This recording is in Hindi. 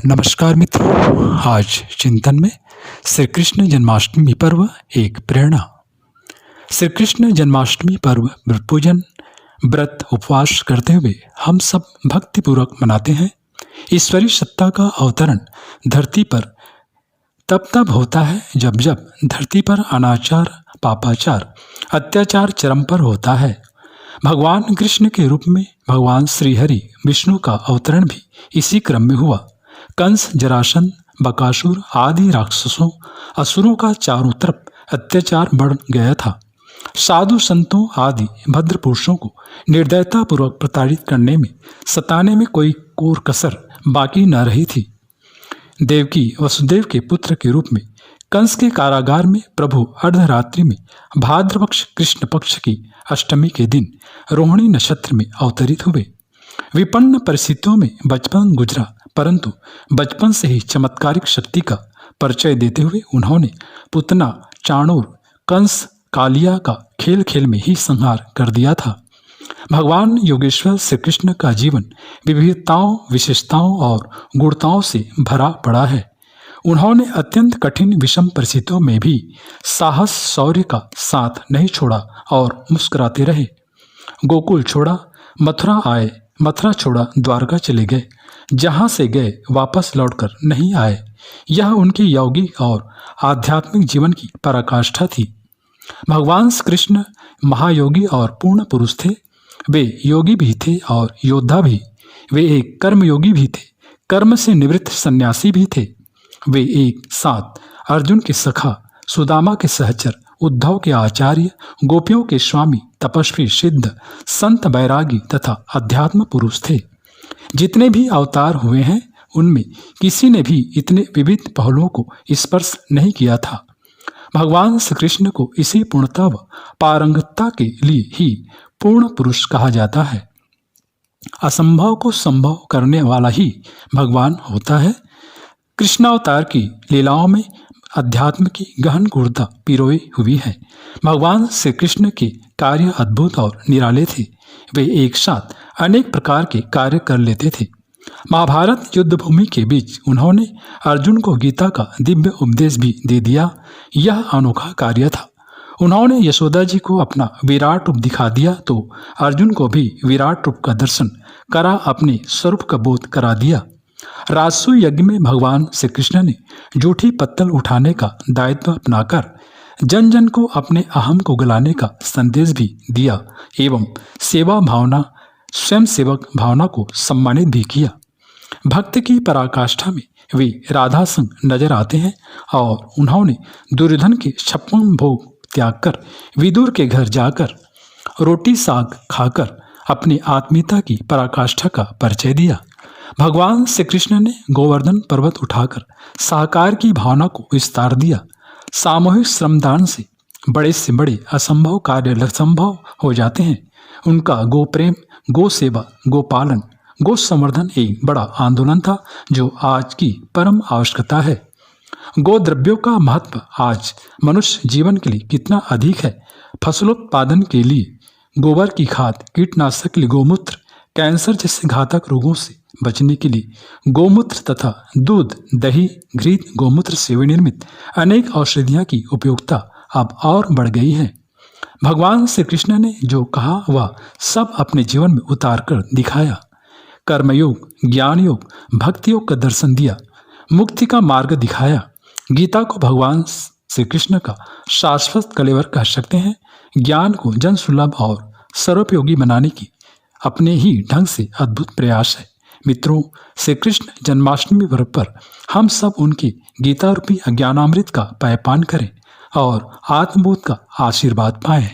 नमस्कार मित्रों, आज चिंतन में श्री कृष्ण जन्माष्टमी पर्व एक प्रेरणा। श्री कृष्ण जन्माष्टमी पर्व व्रत पूजन, व्रत उपवास करते हुए हम सब भक्तिपूर्वक मनाते हैं। ईश्वरीय सत्ता का अवतरण धरती पर तब होता है जब धरती पर अनाचार, पापाचार, अत्याचार चरम पर होता है। भगवान कृष्ण के रूप में भगवान श्री हरि विष्णु का अवतरण भी इसी क्रम में हुआ। कंस, जरासंध, बकासुर आदि राक्षसों, असुरों का चारों तरफ अत्याचार बढ़ गया था। साधु संतों आदि भद्र पुरुषों को निर्दयता पूर्वक प्रताड़ित करने में, सताने में कोई कोर कसर बाकी न रही थी। देवकी वसुदेव के पुत्र के रूप में कंस के कारागार में प्रभु अर्धरात्रि में भाद्रपक्ष कृष्ण पक्ष की अष्टमी के दिन रोहिणी नक्षत्र में अवतरित हुए। विपन्न परिस्थितियों में बचपन गुजरा, परंतु बचपन से ही चमत्कारिक शक्ति का परिचय देते हुए उन्होंने पुतना, चाणूर, कंस, कालिया का खेल खेल में ही संहार कर दिया था। भगवान योगेश्वर श्री कृष्ण का जीवन विविधताओं, विशेषताओं और गुणताओं से भरा पड़ा है। उन्होंने अत्यंत कठिन विषम परिस्थितियों में भी साहस, शौर्य का साथ नहीं छोड़ा और मुस्कुराते रहे। गोकुल छोड़ा, मथुरा आए, मथुरा छोड़ा, द्वारका चले गए, जहाँ से गए वापस लौटकर नहीं आए। यह उनके यौगिक और आध्यात्मिक जीवन की पराकाष्ठा थी। भगवान श्री कृष्ण महायोगी और पूर्ण पुरुष थे। वे योगी भी थे और योद्धा भी। वे एक कर्मयोगी भी थे, कर्म से निवृत्त सन्यासी भी थे। वे एक साथ अर्जुन के सखा, सुदामा के सहचर, उद्धव के आचार्य, गोपियों के स्वामी, तपस्वी, सिद्ध, संत, बैरागी तथा अध्यात्म पुरुष थे। जितने भी अवतार हुए हैं उनमें किसी ने भी इतने विविध पहलुओं को स्पर्श नहीं किया था। भगवान श्री कृष्ण को इसी पूर्णता व पारंगतता के लिए ही पूर्ण पुरुष कहा जाता है। असंभव को संभव करने वाला ही भगवान होता है। कृष्णावतार की लीलाओं में अध्यात्म की गहन गूढ़ता पिरोई हुई है। भगवान श्री कृष्ण के कार्य अद्भुत और निराले थे। वे एक साथ अनेक प्रकार के कार्य कर लेते थे। महाभारत युद्ध भूमि के बीच उन्होंने अर्जुन को गीता का दिव्य उपदेश भी दे दिया। यह अनोखा कार्य था। उन्होंने यशोदा जी को अपना विराट रूप दिखा दिया तो अर्जुन को भी विराट रूप का दर्शन करा, अपने स्वरूप का बोध करा दिया। राजसूय यज्ञ में भगवान श्री कृष्ण ने जूठी पत्तल उठाने का दायित्व अपनाकर जन जन को अपने अहम को गलाने का संदेश भी दिया एवं सेवा भावना, स्वयं सेवक भावना को सम्मानित भी किया। भक्त की पराकाष्ठा में वे राधा संग नजर आते हैं और उन्होंने दुर्योधन के 56 भोग त्याग कर विदुर के घर जाकर रोटी साग खाकर अपनी आत्मीयता की पराकाष्ठा का परिचय दिया। भगवान श्री कृष्ण ने गोवर्धन पर्वत उठाकर साकार की भावना को विस्तार दिया। सामूहिक श्रमदान से बड़े से बड़े असंभव कार्य संभव हो जाते हैं। उनका गो प्रेम, गो सेवा, गो पालन, गो संवर्धन एक बड़ा आंदोलन था जो आज की परम आवश्यकता है। गो द्रव्यों का महत्व आज मनुष्य जीवन के लिए कितना अधिक है। फसलोत्पादन के लिए गोबर की खाद, कीटनाशक के लिए गोमूत्र, कैंसर जैसे घातक रोगों से बचने के लिए गोमूत्र तथा दूध, दही, घी, गोमूत्र से निर्मित अनेक औषधियों की उपयोगिता अब और बढ़ गई है। भगवान श्री कृष्ण ने जो कहा वह सब अपने जीवन में उतार कर दिखाया। कर्मयोग, ज्ञान योग, भक्ति योग का दर्शन दिया, मुक्ति का मार्ग दिखाया। गीता को भगवान श्री कृष्ण का शाश्वत कलेवर कह सकते हैं। ज्ञान को जन सुलभ और सर्वोपयोगी बनाने की अपने ही ढंग से अद्भुत प्रयास है। मित्रों, श्री कृष्ण जन्माष्टमी पर्व पर हम सब उनके गीता रूपी अज्ञानामृत का पायपान करें और आत्मबोध का आशीर्वाद पाएं।